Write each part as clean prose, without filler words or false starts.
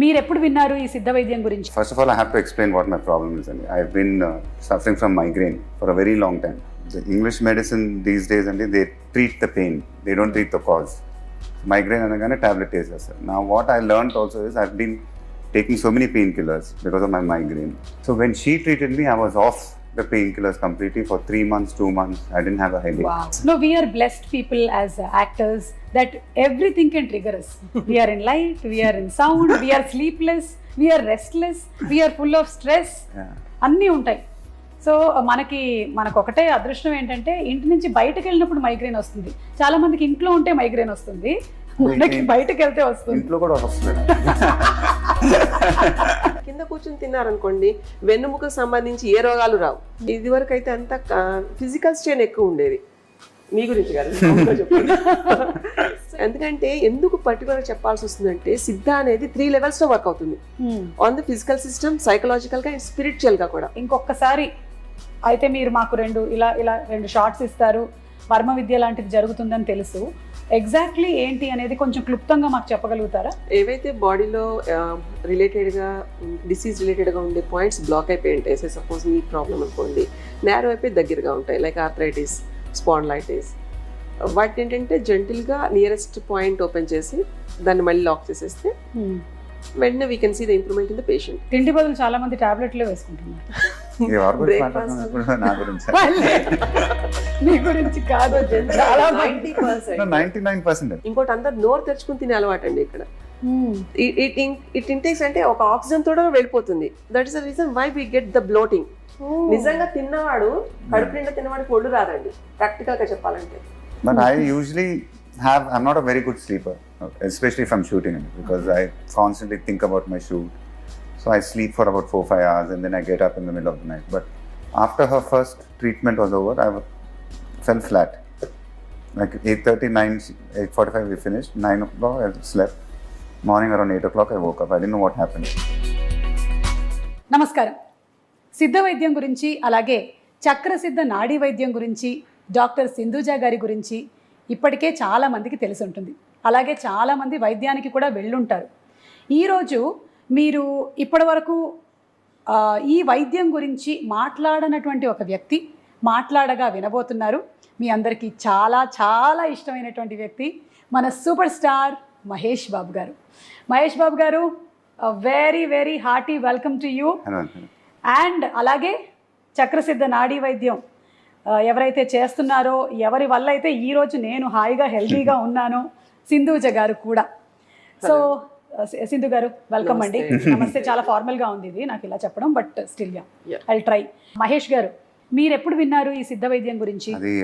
మీరు ఎప్పుడు విన్నారు ఈ సిద్ధ వైద్యం గురించి? First of all, I have to explain what my problem is. I've been suffering from migraine for a very long time. The English medicine these days, they treat the pain. They don't treat the cause. Migraine anagane tablet చేసేస్తారు. Now what I learned also is I've been taking so many painkillers because of my migraine. So when she treated me, I was off the painkillers completely for 3 months, 2 months. I didn't have a headache. Wow. No, we are blessed people as actors that everything can trigger us. We are in light, we are in sound, we are sleepless, we are restless, we are full of stress. అన్నీ ఉంటాయి. So మనకు ఒకటే అదృష్టం ఏంటంటే ఇంటి నుంచి బయటకు వెళ్ళినప్పుడు మైగ్రేన్ వస్తుంది. చాలా మందికి ఇంట్లో ఉంటే మైగ్రేన్ వస్తుంది, మనకి బయటకు వెళ్తే వస్తుంది. ఇంట్లో కూడా వస్తుంది. కింద కూర్చొని తిన్నారనుకోండి, వెన్నుముకకు సంబంధించి ఏ రోగాలు రావు. ఇది వరకు అయితే అంతా ఫిజికల్ స్ట్రెయిన్ ఎక్కువ ఉండేది. మీ గురించి కాదు, చెప్పండి. ఎందుకంటే ఎందుకు పర్టికులర్ చెప్పాల్సి వస్తుందంటే సిద్ధ అనేది 3 levels లో వర్క్ అవుతుంది. On the physical system, psychological గా అండ్ స్పిరిచువల్ గా కూడా. ఇంకొకసారి అయితే మీరు మాకు రెండు షార్ట్స్ ఇస్తారు, వర్మ విద్య లాంటిది జరుగుతుందని తెలుసు. ఎగ్జాక్ట్లీ ఏంటి అనేది కొంచెం క్లుప్తంగా మాకు చెప్పగలుగుతారా? ఏవైతే బాడీలో రిలేటెడ్గా డిసీజ్ రిలేటెడ్గా ఉండే పాయింట్స్ బ్లాక్ అయిపోయి ఉంటాయి. సపోజ్ మీ ప్రాబ్లం అనుకోండి, నేరో అయిపోయి దగ్గరగా ఉంటాయి, లైక్ ఆర్థరైటిస్, స్పాండ్లైటిస్. వాటి ఏంటంటే జెంటిల్గా నియరెస్ట్ పాయింట్ ఓపెన్ చేసి దాన్ని మళ్ళీ లాక్ చేసేస్తే వెంటనే we can see the improvement in the patient. తిండి బదులు చాలా మంది టాబ్లెట్లే వేసుకుంటున్నారు. మీ గురించి కాదు, చాలా 99%. ఇంకోటి అందరు నోరు తెరుచుకుని తినే అలవాటు అండి ఇక్కడ. ఇట్ ఇంటేక్స్ అంటే ఒక ఆక్సిజన్ తోడ వెళ్ళిపోతుంది. That is the reason why we get the bloating. నిజంగా తిన్నవాడు, కడుపు నిండా తిన్నవాడికి ఒళ్ళు రాదండి, ప్రాక్టికల్ గా చెప్పాలంటే. But I usually I'm not a very good sleeper, especially if I'm shooting, because I constantly think about my shoot. So I sleep for about 4-5 hours and then I get up in the middle of the night. But after her first treatment was over, I fell flat. Like 8:45 we finished. 9 o'clock I slept. Morning around 8 o'clock I woke up. I didn't know what happened. నమస్కారం. సిద్ధ వైద్యం గురించి, అలాగే చక్రసిద్ధ నాడీ వైద్యం గురించి, doctor Sindhuja గారి గురించి ఇప్పటికే చాలా మందికి తెలిసి ఉంటుంది. అలాగే చాలామంది వైద్యానికి కూడా వెళ్ళుంటారు. ఈరోజు మీరు ఇప్పటివరకు ఈ వైద్యం గురించి మాట్లాడనటువంటి ఒక వ్యక్తి మాట్లాడగా వినబోతున్నారు. మీ అందరికీ చాలా చాలా ఇష్టమైనటువంటి వ్యక్తి మన సూపర్ స్టార్ మహేష్ బాబు గారు. మహేష్ బాబు గారు, very very hearty welcome to you. And అలాగే చక్రసిద్ధ నాడీ వైద్యం ఎవరైతే చేస్తున్నారో, ఎవరి వల్ల అయితే ఈరోజు నేను హాయిగా హెల్తీగా ఉన్నానో, సింధూజ గారు కూడా. సో సింధు గారు, వెల్కమ్ అండి. నమస్తే. చాలా ఫార్మల్గా ఉంది ఇది నాకు ఇలా చెప్పడం, but still I try. Mahesh గారు, మీరు ఎప్పుడు విన్నారు ఈ సిద్ధ వైద్యం గురించి? అది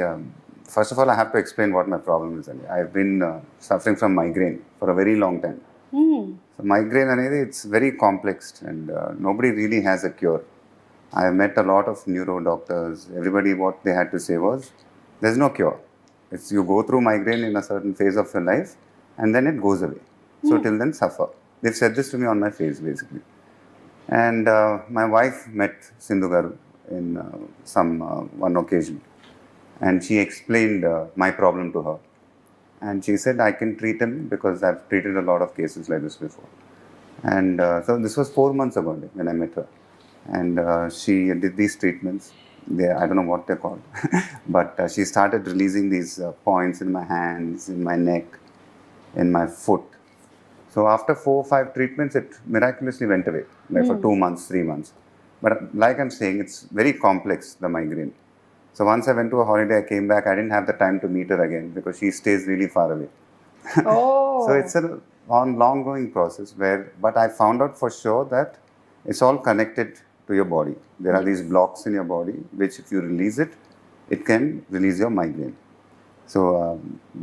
first of all I have to explain what my problem is. I've been suffering from migraine for a very long time. So migraine అనేది it's very complex and nobody really has a cure. I met a lot of neuro doctors. Everybody, what they had to say was, there's no cure. It's you go through migraine in a certain phase of your life and then it goes away. So till then suffer. They've said this to me on my face basically. And my wife met Sindhu Garu in one occasion, and she explained my problem to her. And she said, I can treat him because I've treated a lot of cases like this before. And so this was 4 months ago when I met her. And she did these treatments. I don't know what they're called, but she started releasing these points in my hands, in my neck, in my foot. So after 4-5 treatments, it miraculously went away, like for 2 months, 3 months. But like I'm saying, it's very complex, the migraine. So once I went to a holiday, I came back, I didn't have the time to meet her again because she stays really far away. Oh. So it's a long going process but I found out for sure that it's all connected to your body. There are these blocks in your body which if you release it, it can release your migraine. So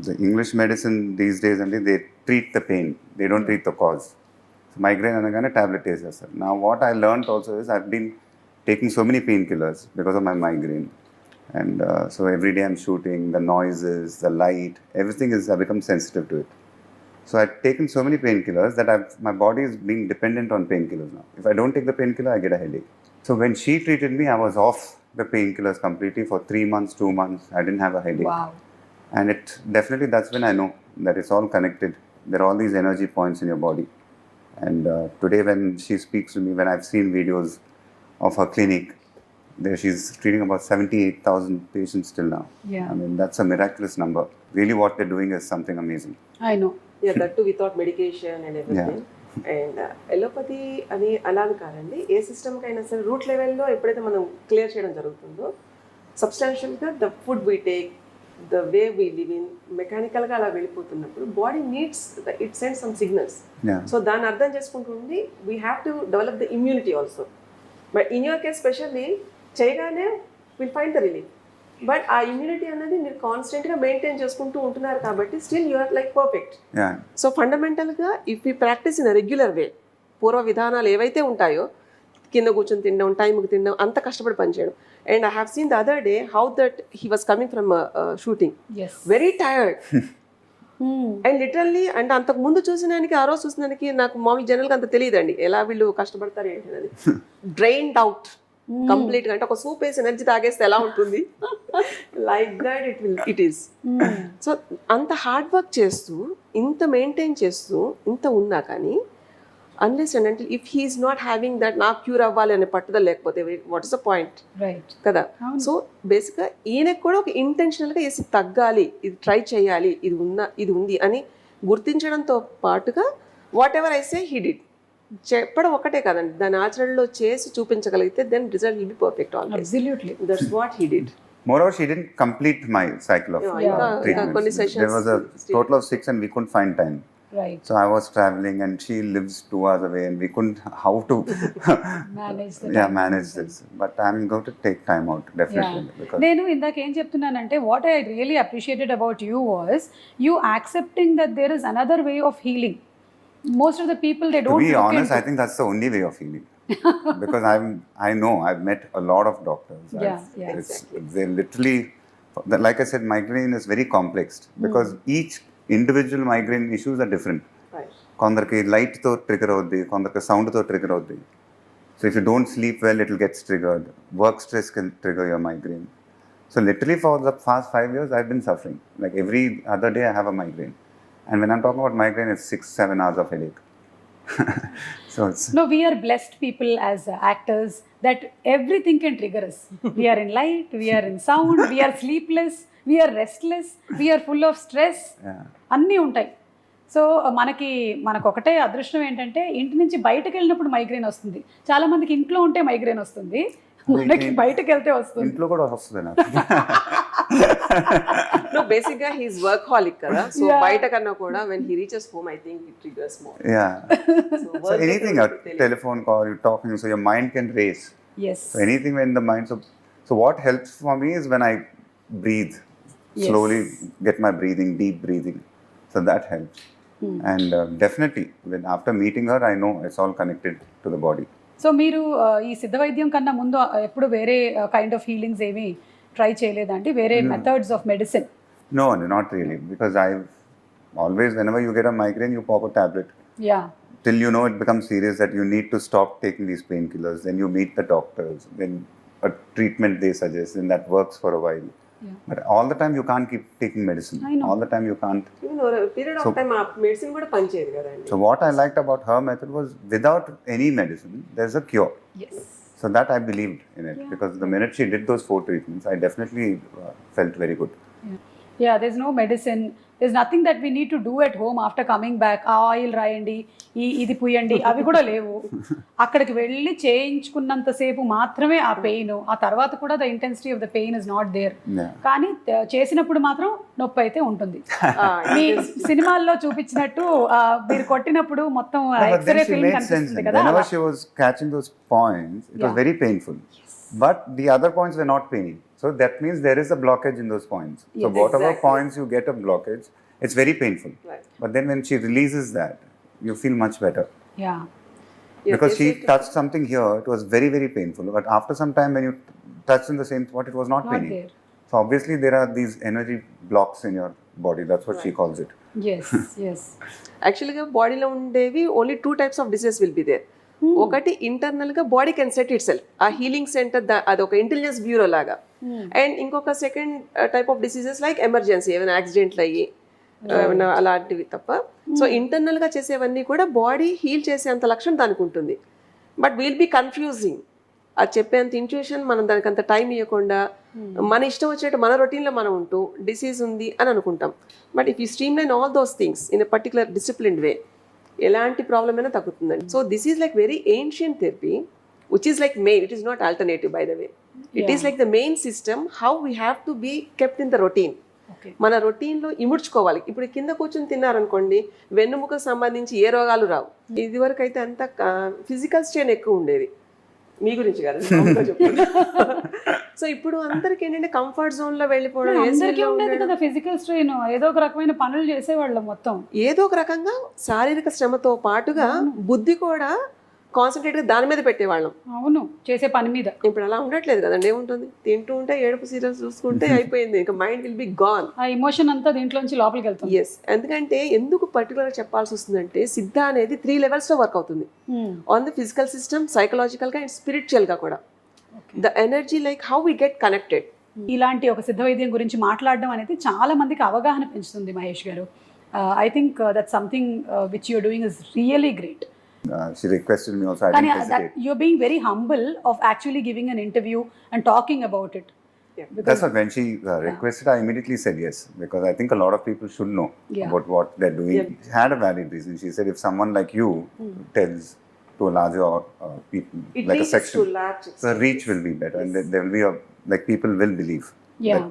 the English medicine these days, they treat the pain. They don't treat the cause. So migraine anagane tablet చేసేస్తారు. Now what I learned also is I've been taking so many painkillers because of my migraine. And so every day I'm shooting, the noises, the light, everything I've become sensitive to it. So I've taken so many painkillers that my body is being dependent on painkillers now. If I don't take the painkiller, I get a headache. So when she treated me, I was off the painkillers completely for 3 months, 2 months. I didn't have a headache. Wow. And that's when I know that it's all connected. There are all these energy points in your body. And today when she speaks to me, when I've seen videos of her clinic, there she's treating about 78,000 patients till now. Yeah. I mean, that's a miraculous number. Really what they're doing is something amazing. I know. Yeah, that too without medication and everything. And allopathy అని అలా అని కాదండి, ఏ సిస్టమ్కి అయినా సరే route లెవెల్లో ఎప్పుడైతే మనం క్లియర్ చేయడం జరుగుతుందో సబ్స్టాన్షియల్గా the food we take, the way we live in, మెకానికల్గా అలా వెళ్ళిపోతున్నప్పుడు body needs it send some signals. Yeah. So దాన్ని అర్థం చేసుకుంటుంది we have to develop the immunity also. But in your case specially చేయగానే will find the relief. But ఆ immunity అనేది మీరు కాన్స్టెంట్గా మెయింటైన్ చేసుకుంటూ ఉంటున్నారు కాబట్టి still you are like perfect. Yeah. So ఫండమెంటల్గా if you practice in a regular వే, పూర్వ విధానాలు ఏవైతే ఉంటాయో కింద కూర్చొని తినడం, టైంకి తినడం, అంత కష్టపడి పనిచేయడం. And I have seen the other day how that he was coming from shooting yes. Very tired and literally. And అంతకు ముందు చూసినానికి ఆ రోజు చూసినానికి నాకు మామూలు జనరల్గా అంత తెలియదండి ఎలా వీళ్ళు కష్టపడతారు ఏంటి అనేది. డ్రైన్డ్ అవుట్ కంప్లీట్గా, అంటే ఒక సూప్ వేసి ఎనర్జీ తాగేస్తే ఎలా ఉంటుంది like that it is. So అంత హార్డ్ వర్క్ చేస్తూ, ఇంత మెయింటైన్ చేస్తూ, ఇంత ఉన్నా కానీ అన్లెస్ అండ్ అంటే if he is not having that నాకు క్యూర్ అవ్వాలి అనే పట్టుదల లేకపోతే what is the point right. కదా. సో బేసిక్గా ఈయనకు కూడా ఒక ఇంటెన్షనల్గా వేసి తగ్గాలి, ఇది ట్రై చేయాలి, ఇది ఉంది అని గుర్తించడంతో పాటుగా whatever I say he did చెప్పడం ఒకటే కాదండి, దాని ఆచరణలో చేసి చూపించగలిగితే then result will be perfect always. Absolutely. That's what he did. Moreover, she didn't complete my cycle of treatments. కొన్ని sessions There was a total of 6 and we couldn't find time. Right. So I was traveling and she lives 2 hours away and we couldn't how to manage the manage this. But I'm going to take time out definitely because నేను ఇందాక ఏం చెప్తున్నానంటే what I really appreciated about you was you accepting that there is another way of healing. Most of the people they to don't be honest, I think that's the only way of healing. Because I know I've met a lot of doctors. Yeah, They literally, like I said, migraine is very complex because each individual migraine issues are different. Right. కొందరికి లైట్తో trigger అవుద్ది, కొందరికి సౌండ్తో trigger అవుద్ది. So if you don't sleep well it will gets triggered. Work stress can trigger your migraine. So literally for the past 5 years I've been suffering. Like every other day I have a migraine. And when I'm talking about migraine, it's 6-7 hours of headache. So it's No, we are blessed people as actors that everything can trigger us. We are in light, we are in sound, we are sleepless, we are restless, we are full of stress. yeah. అన్నీ ఉంటాయి. So మనకు ఒకటే అదృష్టం ఏంటంటే ఇంటి నుంచి బయటకు వెళ్ళినప్పుడు మైగ్రేన్ వస్తుంది. చాలా మందికి ఇంట్లో ఉంటే మైగ్రేన్ వస్తుంది, మనకి బయటకు వెళ్తే వస్తుంది. ఇంట్లో కూడా వస్తుంది నాకు. No, basically he's workaholic kada. So Yeah. బయట కన్నా కూడా when he reaches home I think it triggers more. Yeah. So So work anything, a telephone call, you're talking, so your mind can race. Yes. So anything when the mind, so what helps for me is when I breathe, Yes. slowly get my breathing, deep breathing. So that helps. And definitely, when after meeting her, I know it's all connected to the body. So మీరు ఈ సిద్ధ వైద్యం కన్నా ముందు ఎప్పుడు వేరే kind of healings ఏమి try చేయలేదండి, వేరే methods of medicine? No, not really, because I've always, whenever you get a migraine, you pop a tablet. Yeah. Till you know it becomes serious that you need to stop taking these painkillers. Then you meet the doctors. Then a treatment they suggest, and that works for a while. Yeah. But all the time you can't keep taking medicine. I know. All the time you can't. Even over a period of time ఆ medicine కూడా పనిచేయదు కదండి. So what I liked about her method was without any medicine, there's a cure. Yes. So that I believed in it because the minute she did those 4 treatments, I definitely felt very good. Yeah, there is no medicine, there is nothing that we need to do at home after coming back. ఆ oil రాయండి, ఇది పుయ్యండి, అవి కూడా లేవు. అక్కడికి వెళ్ళి చేయించుకున్నంతసేపు మాత్రమే ఆ పెయిన్, ఆ తర్వాత కూడా the intensity of the pain is not there. Yeah. కానీ చేసినప్పుడు మాత్రం నొప్పి అయితే ఉంటుంది. మీ సినిమాల్లో చూపించినట్టు మీరు కొట్టినప్పుడు మొత్తం No, but x ray then she film made sense. కనిపిస్తుంది కదా. Whenever she was catching those points, it was Yeah. very painful. But the other points were not paining. So that means there is a blockage in those points. So Yes. whatever Exactly. points you get a blockage, it's very painful. Right. But then when she releases that, you feel much better. Yeah. Yeah, Because she basically- touched something here, it was very, very painful. But after some time, when you touched in the same spot, it was not Not paining. there. So obviously, there are these energy blocks in your body. That's what she calls it. Yes. Yes. యాక్చువల్గా బాడీలో ఉండేవి only 2 types of diseases will be there. ఒకటి ఇంటర్నల్గా body can set it self, a healing centre అది ఒక intelligence bureau లాగా. And ఇంకొక second type of diseases like emergency, ఏమైనా యాక్సిడెంట్లు అయ్యి ఏమైనా అలాంటివి తప్ప. సో ఇంటర్నల్గా చేసేవన్నీ కూడా బాడీ హీల్ చేసేంత లక్షణం దానికి ఉంటుంది. But will be confusing. అది చెప్పేంత ఇంట్యూషన్ మనం దానికి అంత టైం ఇవ్వకుండా మన ఇష్టం వచ్చినట్టు మన రొటీన్లో మనం ఉంటూ డిసీజ్ ఉంది అని అనుకుంటాం. But if you streamline all those things in a particular disciplined way, ఎలాంటి ప్రాబ్లం అయినా తగ్గుతుందండి. So this is like very ancient therapy which is like main, it is not alternative by the way. It is like the main system how we have to be kept in the routine. మన రొటీన్లో ఇముడ్చుకోవాలి. ఇప్పుడు కింద కూర్చొని తిన్నారనుకోండి, వెన్నుముకకు సంబంధించి ఏ రోగాలు రావు. ఇది వరకు అయితే అంతా ఫిజికల్ స్ట్రెయిన్ ఎక్కువ ఉండేది. మీ గురించి కాదు చెప్తాను. సో ఇప్పుడు అందరికి ఏంటంటే కంఫర్ట్ జోన్ లో వెళ్ళిపోవడం, ఫిజికల్ స్ట్రెయిన్, ఏదో ఒక రకమైన పనులు చేసేవాళ్ళం మొత్తం. ఏదో ఒక రకంగా శారీరక శ్రమతో పాటుగా బుద్ధి కూడా కాన్సన్ట్రేట్ గా దాని మీద పెట్టేవాళ్ళం. అవును, చేసే పని మీద. ఇప్పుడు అలా ఉండట్లేదు కదండి. ఏముంటుంది, తింటూ ఉంటే ఏడుపు సీరియల్స్ చూసుకుంటే అయిపోయింది, ఇంకా మైండ్ విల్ బి గాన్. ఆ ఎమోషన్ అంతా దీంట్లోంచి లోపలికి వెళ్తుంది. ఎస్, ఎందుకంటే ఎందుకు పర్టికులర్ చెప్పాల్సి వస్తుందంటే సిద్ధ అనేది 3 levels లో వర్క్ అవుతుంది. On the physical system, psychological గా అండ్ స్పిరిచువల్ గా కూడా. The energy like how we get connected. ఇలాంటి ఒక సిద్ధ వైద్యం గురించి మాట్లాడడం అనేది చాలా మందికి అవగాహన పెంచుతుంది మహేష్ గారు. I think that something which you're doing is really great. She requested me also. I didn't hesitate. You're being very humble of actually giving an interview and talking about it. That's what when she requested, I immediately said yes, because I think a lot of people should know about what they're doing. She had a valid reason. She said if someone like you tells to a larger people, it like a section, the reach will be better, and there will be like people will believe that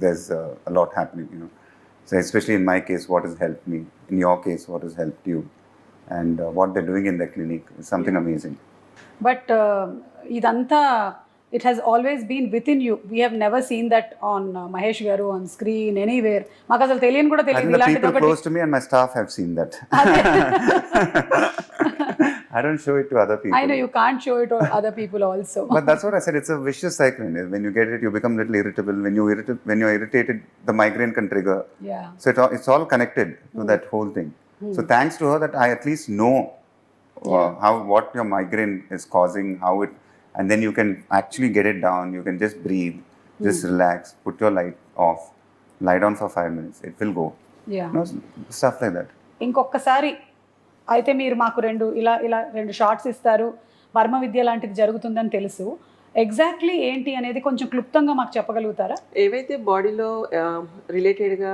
there's a lot happening, you know. So especially in my case, what has helped me. In your case, what has helped you. And what they're doing in the clinic is something amazing. But idanta, it has always been within you. We have never seen that on Mahesh Garu on screen anywhere. Maka asalu teliyani kuda I think teliyadu. the people close to me and my staff have seen that. I don't show it to other people. I know you can't show it to other people also. But that's what I said. It's a vicious cycle. When you get it, you become a little irritable. When you're irritated, the migraine can trigger. Yeah. So it's all connected to that whole thing. So thanks to her that I at least know what your migraine is causing, how it, and then you can actually get it down. You can just breathe, just relax, put your light off, lie down for 5 minutes. It will go. Yeah. You know, stuff like that. ఇంకొకసారి అయితే మీరు మాకు రెండు shorts ఇస్తారు, వర్మ విద్య లాంటిది జరుగుతుందని తెలుసు. Exactly ఏంటి అనేది కొంచెం క్లుప్తంగా మాకు చెప్పగలుగుతారా? ఏవైతే బాడీలో రిలేటెడ్గా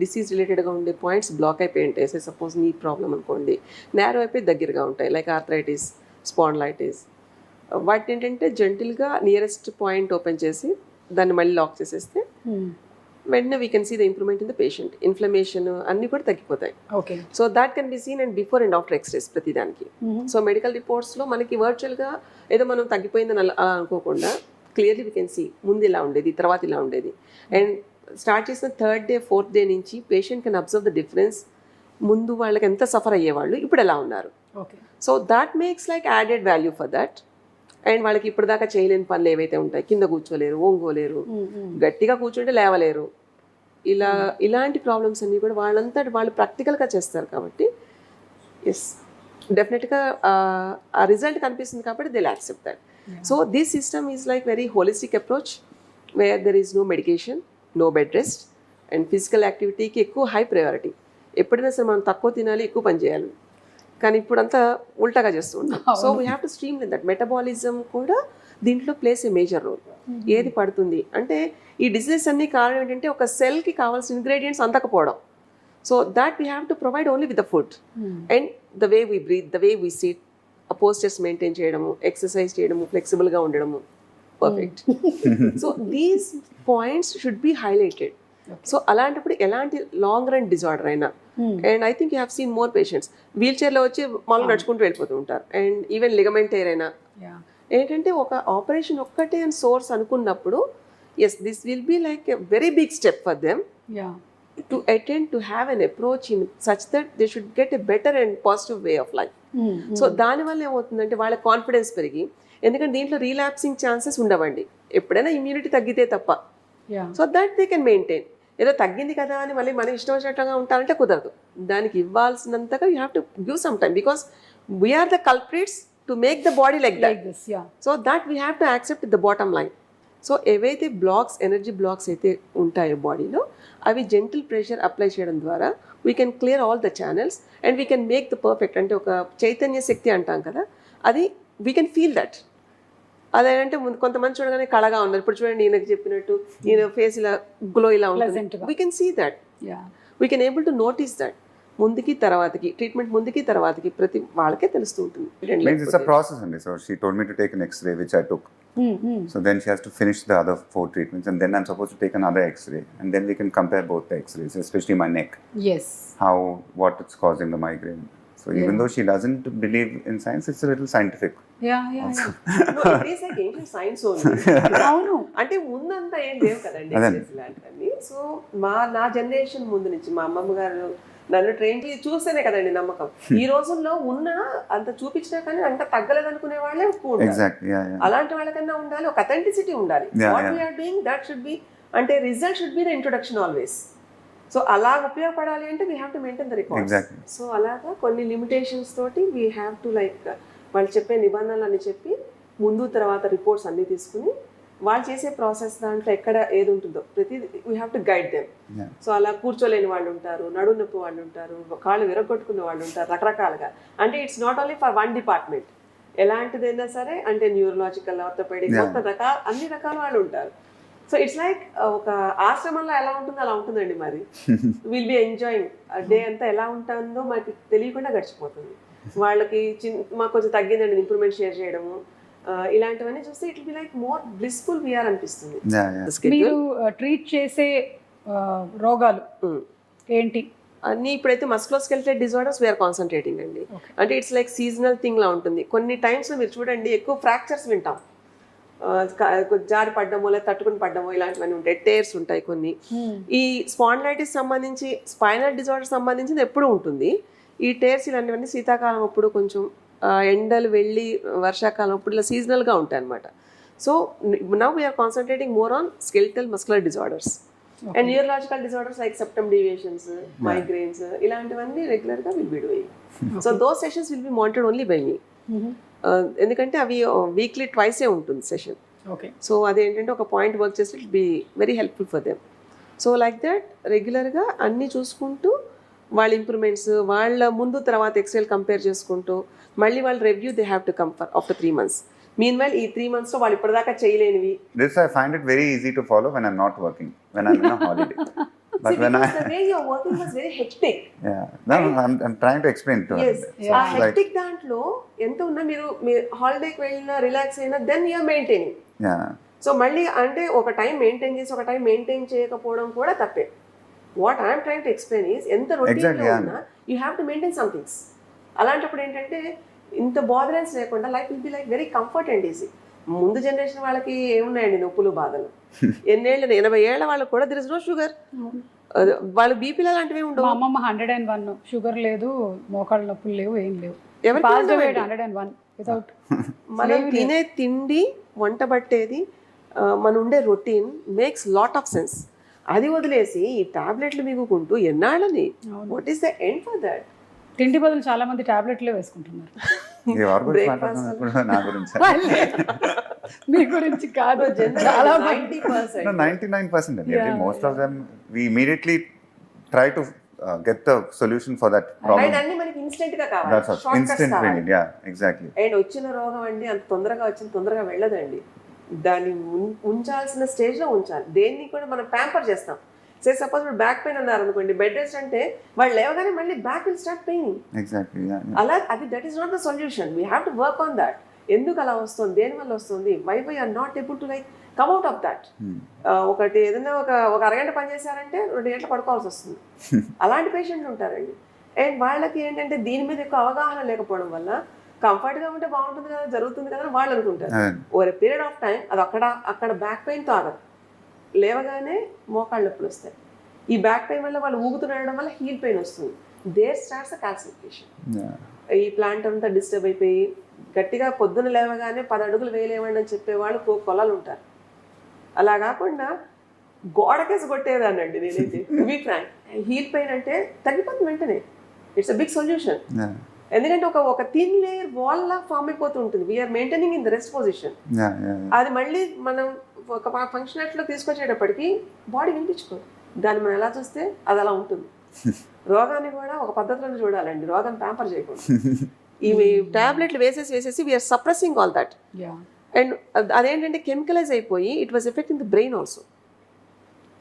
డిసీజ్ రిలేటెడ్గా ఉండే పాయింట్స్ బ్లాక్ అయిపోయి ఉంటాయి. సపోజ్ నీ ప్రాబ్లం అనుకోండి, నేరో అయిపోయి దగ్గరగా ఉంటాయి, లైక్ ఆర్థరైటిస్, స్పాండిలైటిస్. వాటి ఏంటంటే జెంటిల్గా నియరెస్ట్ పాయింట్ ఓపెన్ చేసి దాన్ని మళ్ళీ లాక్ చేసేస్తే వెంటనే we can see the improvement in the patient. Inflammation అన్నీ కూడా తగ్గిపోతాయి. Okay. So that can be seen and before and after x-rays ప్రతిదానికి. సో మెడికల్ రిపోర్ట్స్లో మనకి వర్చువల్గా ఏదో మనం తగ్గిపోయిందని అలా అనుకోకుండా క్లియర్లీ వీ కెన్ సీ ముందు ఇలా ఉండేది, తర్వాత ఇలా ఉండేది. అండ్ స్టార్ట్ చేసిన 3rd day 4th day నుంచి patient can observe the difference. ముందు వాళ్ళకి ఎంత సఫర్ అయ్యేవాళ్ళు ఇప్పుడు ఎలా ఉన్నారు. So that makes like added value for that. And వాళ్ళకి ఇప్పటిదాకా చేయలేని పనులు ఏవైతే ఉంటాయి, కింద కూర్చోలేరు, ఓంగోలేరు, గట్టిగా కూర్చుంటే లేవలేరు, ఇలాంటి ప్రాబ్లమ్స్ అన్నీ కూడా వాళ్ళంతా వాళ్ళు ప్రాక్టికల్గా చేస్తారు కాబట్టి ఎస్ డెఫినెట్గా ఆ రిజల్ట్ కనిపిస్తుంది కాబట్టి they will accept that. So this system is like very holistic approach where there is no medication, no bed rest and physical యాక్టివిటీకి ఎక్కువ హై ప్రయారిటీ. ఎప్పుడైనా సరే మనం తక్కువ తినాలి, ఎక్కువ పని చేయాలి, కానీ ఇప్పుడు అంతా ఉల్టాగా చేస్తూ ఉంటాం. So we have to stream line that. Metabolism కూడా దీంట్లో ప్లేస్ ఏ మేజర్ రోల్. ఏది పడుతుంది అంటే ఈ డిసీజెస్ అన్ని కారణం ఏంటంటే ఒక సెల్కి కావాల్సిన ఇంగ్రీడియంట్స్ అందకపోవడం. So that we have to provide only with the food and the way we breathe, the way we sit, postures maintain చేయడము, ఎక్సర్సైజ్ చేయడము, ఫ్లెక్సిబుల్గా ఉండడము, perfect. So these points should be highlighted. So అలాంటప్పుడు ఎలాంటి long run disorder అయినా, and I think you have seen more patients wheel చైర్లో వచ్చి మామూలు నడుచుకుంటూ వెళ్ళిపోతూ ఉంటారు. అండ్ ఈవెన్ లిగమెంట్ టైర్ అయినా ఏంటంటే ఒక ఆపరేషన్ ఒక్కటే అని సోర్స్ అనుకున్నప్పుడు yes this will be like a very big step for them to attend to have an approach in such that they should get a better and positive way of life. So దానివల్ల ఏమవుతుందంటే వాళ్ళ confidence పెరిగి, ఎందుకంటే దీంట్లో రీలాప్సింగ్ chances ఉండవండి ఎప్పుడైనా immunity తగ్గితే తప్ప. So that they can maintain. ఏదో తగ్గింది కదా అని మళ్ళీ మన ఇష్టం వచ్చినట్టుగా ఉంటారంటే కుదరదు. దానికి ఇవ్వాల్సినంతగా you have to give some time because we are the culprits to make the body like that. So that we have to accept the bottom line. So ఏవైతే బ్లాక్స్, ఎనర్జీ బ్లాక్స్ అయితే ఉంటాయో బాడీలో, అవి జెంటిల్ ప్రెషర్ అప్లై చేయడం ద్వారా we can clear all the channels and we can make the perfect. అంటే ఒక చైతన్య శక్తి అంటాం కదా, అది వీ కెన్ ఫీల్ దట్. అదేంటే కొంతమంది చూడగానే కళగా ఉన్నారు. ఇప్పుడు చూడండి, ఈయనకు చెప్పినట్టు ఈయన ఫేస్ ఇలా గ్లో ఇలా ఉంటుంది. We can see that, we can able to notice that. ముందుకి తర్వాతకి, ట్రీట్మెంట్ ముందుకి తర్వాతకి ప్రతి వాళ్ళకే తెలుస్తూ ఉంటుంది. Means it's a process only. So she told me to take an X-ray, which I took. So then she has to finish the other 4 treatments, and then I'm supposed to take another X-ray, and then we can compare both the X-rays, especially my neck, yes what it's causing the migraine. So even though she doesn't believe in science, it's a little scientific. Science అవును. అంటే ముందంతా ఏం లేవు కదండి ఇలాంటివన్నీ. So నా generation ముందు నుంచి మా అమ్మమ్మ గారు నన్ను ట్రైన్ చేసి చూస్తేనే కదండి నమ్మకం. ఈ రోజుల్లో ఉన్న అంత చూపించినా కానీ అంత తగ్గలేదు అనుకునే వాళ్ళే ఎక్కువ ఉంటారు. Exactly. Yeah. అలాంటి వాళ్ళకన్నా ఉండాలి, ఒక అథెంటిసిటీ ఉండాలి. What we are doing that should be, అంటే result should be the introduction always. So అలా ఉపయోగపడాలి అంటే we have to maintain the record. Exactly. So అలాగా కొన్ని లిమిటేషన్స్ తోటి వీ హ్యావ్ టు లైక్ వాళ్ళు చెప్పే నిబంధనలు అని చెప్పి ముందు తర్వాత రిపోర్ట్స్ అన్నీ తీసుకుని వాళ్ళు చేసే ప్రాసెస్ దాంట్లో ఎక్కడ ఏది ఉంటుందో ప్రతి we have to guide them. So అలా కూర్చోలేని వాళ్ళు ఉంటారు, నడుము నొప్పి వాళ్ళు ఉంటారు, కాళ్ళు విరగొట్టుకునే వాళ్ళు ఉంటారు, రకరకాలుగా. అంటే it's not only for one department, ఎలాంటిదైనా సరే, అంటే న్యూరలాజికల్, ఆర్థోపెడిక్, అన్ని రకాల వాళ్ళు ఉంటారు. సో ఇట్స్ లైక్ ఒక ఆశ్రమంలో ఎలా ఉంటుందో అలా ఉంటుందండి. మరి విల్ బి ఎంజాయింగ్ డే అంతా ఎలా ఉంటుందో మనకి తెలియకుండా గడిచిపోతుంది. వాళ్ళకి మాకు కొంచెం తగ్గిందండి, ఇంప్రూవ్మెంట్ షేర్ చేయడము, ఇలాంటివన్నీ చూస్తే it will be like more blissful we're అనిపిస్తుంది. మీరు ట్రీట్ చేసే రోగాలు ఏంటి? అన్నీ ఇప్పుడైతే మస్కులోస్కెలిటల్ డిజార్డర్స్ వీఆర్ కాన్సన్ట్రేటింగ్ అండి. అంటే ఇట్స్ లైక్ సీజనల్ థింగ్ లా ఉంటుంది. కొన్ని టైమ్స్ మీరు చూడండి ఎక్కువ ఫ్రాక్చర్స్ వింటాం, జారి పడ్డమో లేదా తట్టుకుని పడ్డమో ఇలాంటివన్నీ ఉంటాయి. టేర్స్ ఉంటాయి కొన్ని. ఈ స్పాండిలైటిస్ సంబంధించి, స్పైనల్ డిజార్డర్ సంబంధించింది ఎప్పుడు ఉంటుంది. ఈ టేర్స్ ఇలాంటివన్నీ శీతాకాలం అప్పుడు, కొంచెం ఎండలు వెళ్ళి వర్షాకాలం అప్పుడు ఇలా సీజనల్గా ఉంటాయి అన్నమాట. So now we are concentrating more on skeletal muscular disorders and neurological disorders like septum deviations, migraines, ఇలాంటివన్నీ రెగ్యులర్గా will be doing. So those sessions will be monitored only by me. ఎందుకంటే అవి వీక్లీ ట్వైసే ఉంటుంది సెషన్. సో అదేంటంటే ఒక point work చేస్తే it be very helpful for them. So like that రెగ్యులర్గా అన్నీ చూసుకుంటూ వాళ్ళ ఇంప్రూవ్మెంట్స్, వాళ్ళ ముందు తర్వాత ఎక్స్రేల్ కంపేర్ చేసుకుంటూ మళ్ళీ వాళ్ళ review they have to come for after 3 months. Meanwhile, ఈ 3 months లో వాళ్ళు ఇప్పటిదాకా చేయలేనివి. This I find it very easy to follow when I'm not working, when I'm in a holiday. But See, when the way you're working was very hectic. No, I'm trying to explain to her. Yes. ఆ hectic దాంట్లో ఎంత ఉన్నా మీరు హాలిడేకి వెళ్ళినా relax అయినా then you're maintaining. So మళ్ళీ అంటే ఒక టైం మెయింటైన్ చేసి ఒక టైం మెయింటైన్ చేయకపోవడం కూడా తప్పే. What I'm trying to explain is ఎంత రొటీన్లో ఉన్నా you have to maintain some things. అలాంటప్పుడు ఏంటంటే ఇంత బాదరెన్స్ లేకుండా life will be like very comfort and easy. ముందు జనరేషన్ వాళ్ళకి ఏమున్నాయండి నొప్పులు, బాధలు. 80 ఏళ్ళ వాళ్ళకి కూడా దిర్ ఇస్ నో షుగర్, వాళ్ళ బీపీలు అలాంటివి ఉండవు. మా అమ్మమ్మ 101, షుగర్ లేదు, మోకాళ్ళ నొప్పులు లేవు, ఏం లేవు. మనం తినే తిండి, వంట పట్టేది, మన ఉండే routine makes lot of sense. అది వదిలేసి ఈ టాబ్లెట్లు మిగుకుంటూ ఎన్నాళ్ళని, what is the end for that? తిండి బదులు చాలా మంది టాబ్లెట్లే వేసుకుంటున్నారు. మీ గురించి కాదు, చాలా 99%. Most of them we immediately try to get the solution for that problem. And అన్ని మనకి ఇన్స్టెంట్ గా కావాలి. That's all. Instant winning. Yeah, exactly. And వచ్చిన రోగం అండి అంత తొందరగా వచ్చింది తొందరగా వెళ్ళదండి. దాన్ని ఉంచాల్సిన స్టేజ్ లో ఉంచాలి. దేన్ని కూడా మనం ప్యాంపర్ చేస్తాం. సే సపోజ్ ఇప్పుడు బ్యాక్ పెయిన్ అన్నారు అనుకోండి, బెడ్ రెస్ట్ అంటే వాళ్ళు లేవగానే మళ్ళీ back will start paining. Exactly. Yeah. అలా అది that is not the solution. We have to work on that. ఎందుకు అలా వస్తుంది, దేని వల్ల వస్తుంది, why why are not able to like come out of that. ఒకటి ఏదైనా ఒక అరగంట పని చేశారంటే 2 గంటలు పడుకోవాల్సి వస్తుంది. అలాంటి పేషెంట్లు ఉంటారండి. అండ్ వాళ్ళకి ఏంటంటే దీని మీద ఎక్కువ అవగాహన లేకపోవడం వల్ల కంఫర్ట్గా ఉంటే బాగుంటుంది కదా, జరుగుతుంది కదా అని వాళ్ళు అనుకుంటారు. Over a period of time అది అక్కడ బ్యాక్ పెయిన్తో ఆగదు, లేవగానే మోకాళ్ళ నొప్పులు వస్తాయి. ఈ బ్యాక్ పెయిన్ వల్ల వాళ్ళు ఊగుతుండడం వల్ల హీల్ పెయిన్ వస్తుంది. There starts a calcification. ఈ ప్లాంట్ అంతా డిస్టర్బ్ అయిపోయి గట్టిగా పొద్దున లేవగానే 10 అడుగులు వేయలేమండి అని చెప్పేవాళ్ళు కొలాలు ఉంటారు. అలా కాకుండా గోడకేసి కొట్టేదానండి నేనైతే. To be frank, heel pain అంటే తగ్గిపోతుంది వెంటనే. It's a big solution. ఎందుకంటే ఒక థిన్ లేయర్ వాల్ లా ఫామ్ అయిపోతూ ఉంటుంది. We're maintaining in the rest position. అది మళ్ళీ మనం ఒక ఫంక్షనాలిటీలో తీసుకొచ్చేటప్పటికి బాడీ వినిపించుకోదు. దాన్ని మనం ఎలా చూస్తే అది అలా ఉంటుంది. రోగాన్ని కూడా ఒక పద్ధతిలో చూడాలండి, రోగం ప్యాంపర్ చేయకూడదు. ఇవి టాబ్లెట్లు వేసేసి we're suppressing all that. And అదేంటంటే కెమికలైజ్ అయిపోయి it was effect in the brain also.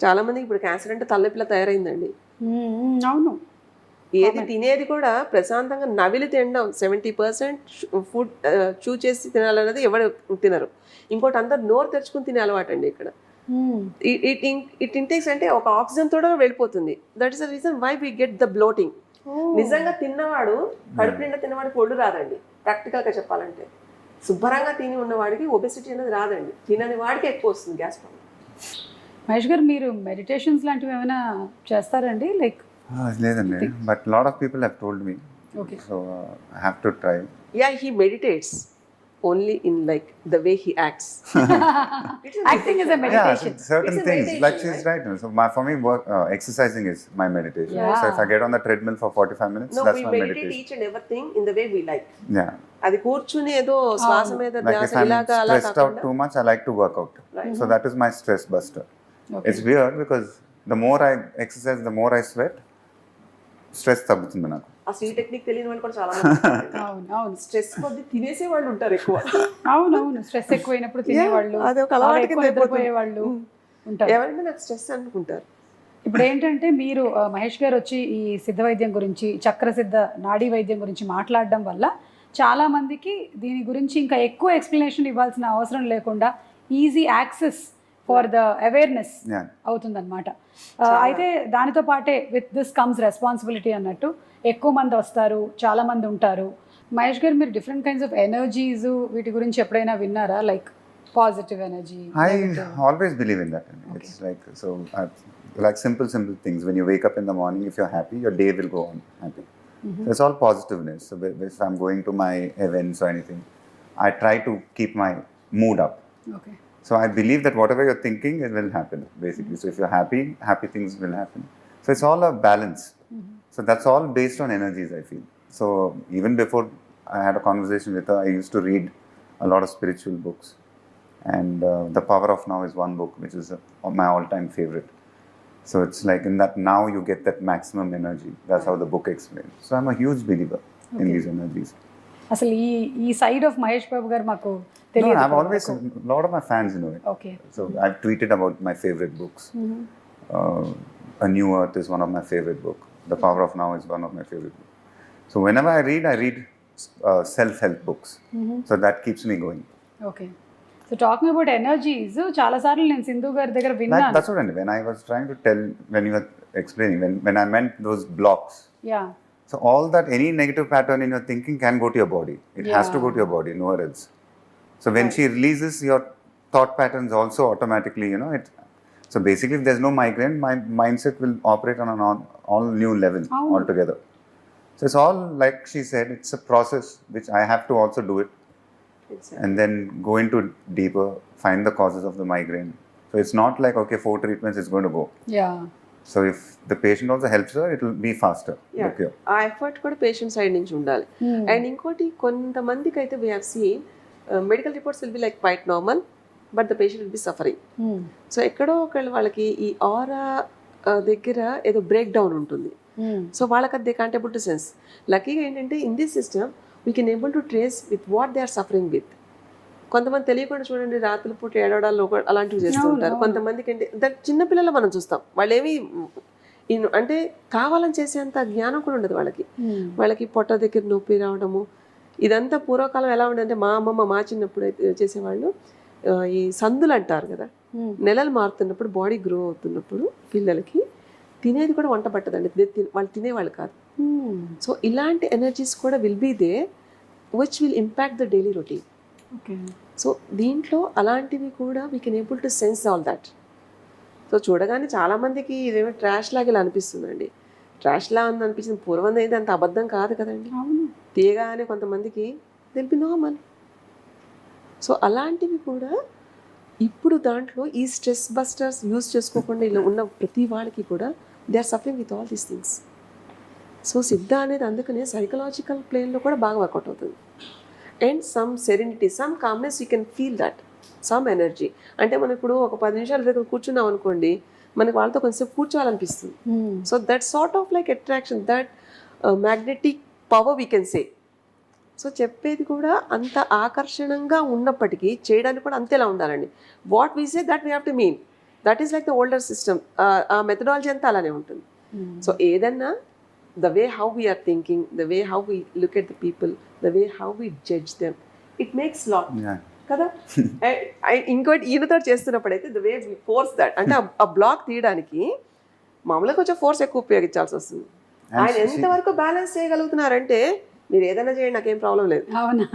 చాలా మందికి ఇప్పుడు క్యాన్సర్ అంటే తలనొప్పిలా తయారైందండి. అవును. ఏది తినేది కూడా ప్రశాంతంగా నవిలి తినడం, 70% ఫుడ్ చూ చేసి తినాలన్నది ఎవరు తినరు. ఇంకోటి అందరు నోరు తెరుచుకుని తినే అలవాటు అండి ఇక్కడ. ఇట్ ఇంటేక్స్ అంటే ఒక ఆక్సిజన్ తోడ వెళ్ళిపోతుంది. That is the reason why we get the bloating. నిజంగా తిన్నవాడు కడుపు నిండా తిన్నవాడికి ఒళ్ళు రాదండి. ప్రాక్టికల్ గా చెప్పాలంటే శుభ్రంగా తిని ఉన్నవాడికి ఒబెసిటీ అనేది రాదండి. తినని వాడికి ఎక్కువ వస్తుంది గ్యాస్ ప్రాబ్లం. మహేష్ గారు, మీరు మెడిటేషన్స్ లాంటివి ఏమైనా చేస్తారండి? లైక్ లేదండి, but lot of people have told me, so I have to try. Yeah, he meditates only in like the way he acts. Acting is a meditation. Yeah, certain It's a things, meditation, like she's right. So for me, exercising is my meditation. Yeah. So if I get on the treadmill for 45 minutes, No, that's we my meditate meditation. each and everything in the way we like. Yeah. అది కూర్చుని ఏదో శ్వాస మీద Like ధ్యాస if I'm ఇలాగా అలా stressed out కాకుండా too much, I like to work out. Right. So that is my stress buster. Okay. It's weird because the more I exercise, the more I sweat, stress తగ్గుతుంది నాకు. అసలు ఈ technique తెలియని వాళ్ళు కూడా చాలా మంది అవును. స్ట్రెస్ కొద్ది తినేసే వాళ్ళు ఉంటారు ఎక్కువ. అవును. స్ట్రెస్ ఎక్కువైనప్పుడు తినేవాళ్ళు, అది ఒక అలవాటు కింద నిద్రపోయే వాళ్ళు ఉంటారు. ఎవరైనా నాకు స్ట్రెస్ అనుకుంటారు. ఇప్పుడు ఏంటంటే మీరు మహేష్ గారు వచ్చి ఈ సిద్ధ వైద్యం గురించి, చక్రసిద్ధ నాడీ వైద్యం గురించి మాట్లాడడం వల్ల చాలా మందికి దీని గురించి ఇంకా ఎక్కువ ఎక్స్ప్లెనేషన్ ఇవ్వాల్సిన అవసరం లేకుండా easy access for the awareness Yeah. అవుతుందన్నమాట. అయితే దానితో పాటే విత్ దిస్ కమ్స్ రెస్పాన్సిబిలిటీ అన్నట్టు ఎక్కువ మంది వస్తారు, చాలా మంది ఉంటారు. మహేష్ గారు, మీరు డిఫరెంట్ కైండ్స్ ఆఫ్ ఎనర్జీస్ వీటి గురించి ఎప్పుడైనా విన్నారా? Like positive energy. I always believe in that. It's like, so like simple things. When you wake up in the morning, if you're happy, your day will go on happy. So it's all positiveness. So if I'm going to my events or anything, I try to keep my mood up. Okay. So I believe that whatever you're thinking, it will happen, basically. So if you're happy, happy things will happen. So it's all a balance. So that's all based on energies, I feel. So even before I had a conversation with her, I used to read a lot of spiritual books. And The Power of Now is one book, which is my all-time favorite. So it's like in that now you get that maximum energy. That's how the book explains. So I'm a huge believer in these energies. అసలు ఈ side of Mahesh Babu గారు మాకు No, తెలియదు. I've always, a lot of my fans know it. Okay. So I've tweeted about my favorite books. A New Earth is one of my favorite books. The Power of Now is one of my favorite books. So whenever I read self-help books. So that keeps me going. Okay. So talking about energies, చాలా సార్లు నేను సింధు గారి దగ్గర విన్నాను. That's what I mean. When I was trying to tell, when you were explaining, when I meant those blocks. Yeah. So all that, any negative pattern in your thinking can go to your body. It has to go to your body, nowhere else. So when she releases, your thought patterns also automatically, so basically if there's no migraine, my mindset will operate on an all new level altogether. So it's all, like she said, it's a process which I have to also do it. Exactly. And then go into deeper, find the causes of the migraine. So it's not like, okay, 4 treatments is going to go. Yeah. So if the patient also helps her, it will be faster. The cure. ఆ effort కూడా patient side నుంచి ఉండాలి. And ఇంకోటి, కొంతమందికి అయితే we have seen medical reports will be like quite normal, but the patient will be suffering. So ఎక్కడో ఒకళ్ళు వాళ్ళకి ఈ ఆరా దగ్గర ఏదో బ్రేక్ డౌన్ ఉంటుంది. సో వాళ్ళకి అది they can't able to sense. లక్కీగా ఏంటంటే in this system we can able to trace with what they are suffering with. కొంతమంది తెలియకుండా చూడండి రాత్రి పూట ఏడవడాలు అలాంటివి చేస్తూ ఉంటారు. కొంతమందికి అంటే చిన్నపిల్లలు మనం చూస్తాం, వాళ్ళు ఏమి అంటే కావాలని చేసేంత జ్ఞానం కూడా ఉండదు వాళ్ళకి. వాళ్ళకి పొట్ట దగ్గర నొప్పి రావడము, ఇదంతా పూర్వకాలం ఎలా ఉండదంటే మా అమ్మమ్మ మా చిన్నప్పుడు చేసేవాళ్ళు ఈ సందులు అంటారు కదా, నెలలు మారుతున్నప్పుడు బాడీ గ్రో అవుతున్నప్పుడు పిల్లలకి తినేది కూడా వంట పట్టదండి, వాళ్ళు తినేవాళ్ళు కాదు. సో ఇలాంటి ఎనర్జీస్ కూడా will be they which will impact the daily routine. So దీంట్లో అలాంటివి కూడా we can able to sense all that. So చూడగానే చాలామందికి ఇదేమో ట్రాష్ లాగా ఇలా అనిపిస్తుందండి. ట్రాష్ లా అని అనిపించింది, పూర్వం అయితే అంత అబద్ధం కాదు కదండి. తీయగానే కొంతమందికి దిల్ బి నార్మల్. సో అలాంటివి కూడా ఇప్పుడు దాంట్లో ఈ స్ట్రెస్ బస్టర్స్ యూజ్ చేసుకోకుండా ఇలా ఉన్న ప్రతి వాళ్ళకి కూడా they are suffering with all these things. So Siddha అనేది అందుకనే సైకలాజికల్ ప్లేన్లో కూడా బాగా వర్కౌట్ అవుతుంది. And some serenity, some calmness, you can feel that, some energy. అంటే మనం ఇప్పుడు ఒక 10 నిమిషాల దగ్గర కూర్చున్నాం అనుకోండి, మనకి వాళ్ళతో కొంచెంసేపు కూర్చోవాలనిపిస్తుంది. So that sort of like attraction, that magnetic power we can say. So చెప్పేది కూడా అంత ఆకర్షణంగా ఉన్నప్పటికీ చేయడానికి కూడా అంతేలా ఉండాలండి. What we say that we have to mean. That is like the older system. ఆ మెథడాలజీ అంతా అలానే ఉంటుంది. సో ఏదన్నా the way how we are thinking, the way how we look at the people, the way how we judge them, it makes lot. Yeah. కదా. ఇంకోటి ఈయనతో చేస్తున్నప్పుడైతే the way we force that, అంటే ఆ బ్లాక్ తీయడానికి మామూలుగా కొంచెం ఫోర్స్ ఎక్కువ ఉపయోగించాల్సి వస్తుంది. ఆయన ఎంతవరకు బ్యాలెన్స్ చేయగలుగుతున్నారంటే మీరు ఏదైనా చేయండి, నాకేం ప్రాబ్లం లేదు. అవునా?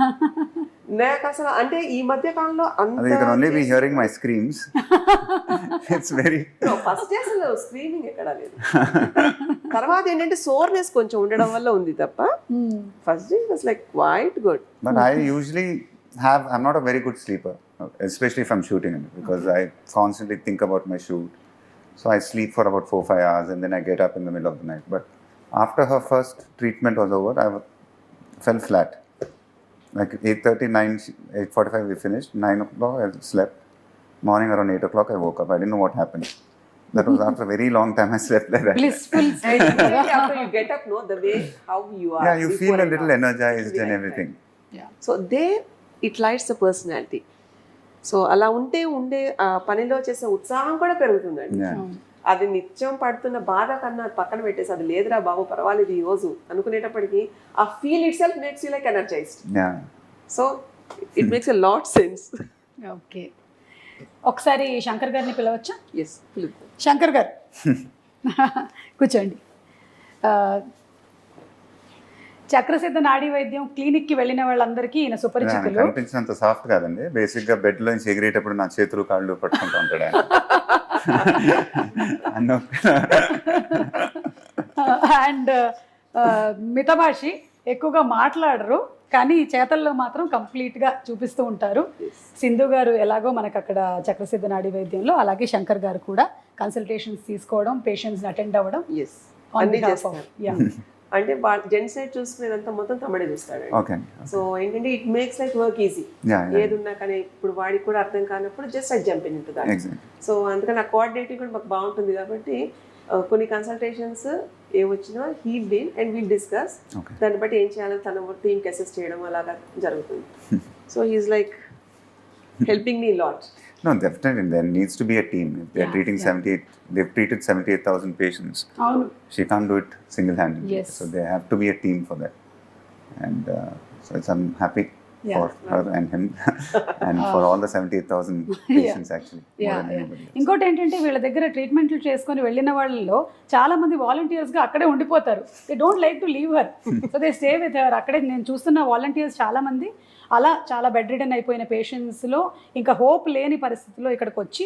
నాకు అసలు అంటే ఈ మధ్య కాలంలో అంత You can only be hearing my screams. It's very... first అసలు స్క్రీనింగ్ ఎక్కడ లేదు. తర్వాత ఏంటంటే సోర్నెస్ కొంచెం ఉండడం వల్ల ఉంది తప్ప first day was like quite good. But I usually I'm not a very good sleeper, especially if I'm shooting, because I constantly think about my shoot. So I sleep for about 4-5 hours and then I get up in the middle of the night. But after her first treatment was over, I fell flat. Like 8:30, 8:45 we finished. 9 o'clock I slept. Morning around 8 o'clock I woke up. I didn't know what happened. That was after a very long time I slept like that. Blissful And immediately after you get up, no, the way how you are. Yeah, you before feel a and little after. energized and Right, everything. Yeah. So there it lights the personality. So అలా ఉండే ఆ పనిలో చేసే ఉత్సాహం కూడా పెరుగుతుందండి. Yeah. అది నిత్యం పడుతున్న బాధ కన్నా పక్కన పెట్టేసి అది లేదురా బాబు పర్వాలేదు ఈ రోజు అనుకునేటప్పటికి ఆ feel it self makes you like energised. Yeah. So it makes a lot sense. Okay, ఒకసారి శంకర్ గారిని పిలవచ్చా? ఎస్, పిలుద్దాం. శంకర్ గారు కూర్చోండి. చక్రసిద్ధ నాడీ వైద్యం క్లినిక్కి వెళ్ళిన వాళ్ళందరికీ ఈయన సుపరిచితులు. కనిపించినంత సాఫ్ట్ కాదండి. బేసిక్ గా బెడ్ లోంచి ఎగిరేటప్పుడు నా చేతులు కాళ్ళు పట్టుకుంటూ ఉంటాడు ఆయన. అండ్ మితభాషి, ఎక్కువగా మాట్లాడరు కానీ చేతల్లో మాత్రం కంప్లీట్గా చూపిస్తూ ఉంటారు. సింధు గారు ఎలాగో మనకు అక్కడ చక్రసిద్ధ నాడీ వైద్యంలో, అలాగే శంకర్ గారు కూడా కన్సల్టేషన్స్ తీసుకోవడం, పేషెంట్స్ని అటెండ్ అవ్వడం ఎస్ అన్ని చేస్తారు. అంటే జెంట్స్ సైడ్ చూసుకునేదంతా మొత్తం తమ్ముడే చూస్తాడు. ఓకే. సో ఏంటంటే it makes like work easy. ఏది ఉన్నా కానీ ఇప్పుడు వాడికి కూడా అర్థం కానప్పుడు just I jump in to that. So అందుకని ఆ కోఆర్డినేటింగ్ కూడా మాకు బాగుంటుంది కాబట్టి కొన్ని కన్సల్టేషన్స్ ఏ వచ్చినా he will and will discuss, దాన్ని బట్టి ఏం చేయాలో తన టీమ్కి అసెస్ చేయడం అలాగా జరుగుతుంది. So he's like helping me a lot. No, definitely there needs to be a team. If they're treating 78, they've treated 78,000 patients. She can't do it single-handedly. Yes. So they have to be a team for that. And so I'm happy for her and him and for all the 78,000 patients actually. ఇంకోటి ఏంటంటే వీళ్ళ దగ్గర ట్రీట్మెంట్లు చేసుకొని వెళ్ళిన వాళ్ళలో చాలా మంది వాలంటీర్స్గా అక్కడే ఉండిపోతారు. They don't like to leave her, so they stay with her. అక్కడే నేను చూస్తున్న వాలంటీర్స్ చాలా మంది అలా చాలా బెడ్ రిడన్ అయిపోయిన పేషెంట్స్లో ఇంకా హోప్ లేని పరిస్థితిలో ఇక్కడికి వచ్చి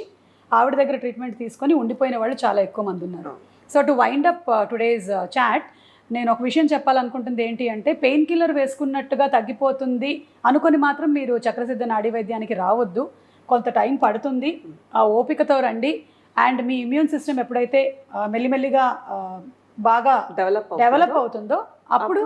ఆవిడ దగ్గర ట్రీట్మెంట్ తీసుకొని ఉండిపోయిన వాళ్ళు చాలా ఎక్కువ మంది ఉన్నారు. So to wind up today's chat, నేను ఒక విషయం చెప్పాలనుకుంటుంది ఏంటి అంటే, పెయిన్ కిల్లర్ వేసుకున్నట్టుగా తగ్గిపోతుంది అనుకొని మాత్రం మీరు చక్రసిద్ధ నాడీ వైద్యానికి రావద్దు. కొంత టైం పడుతుంది, ఆ ఓపికతో రండి. అండ్ మీ ఇమ్యూన్ సిస్టమ్ ఎప్పుడైతే మెల్లిమెల్లిగా బాగా డెవలప్ అవుతుందో అప్పుడు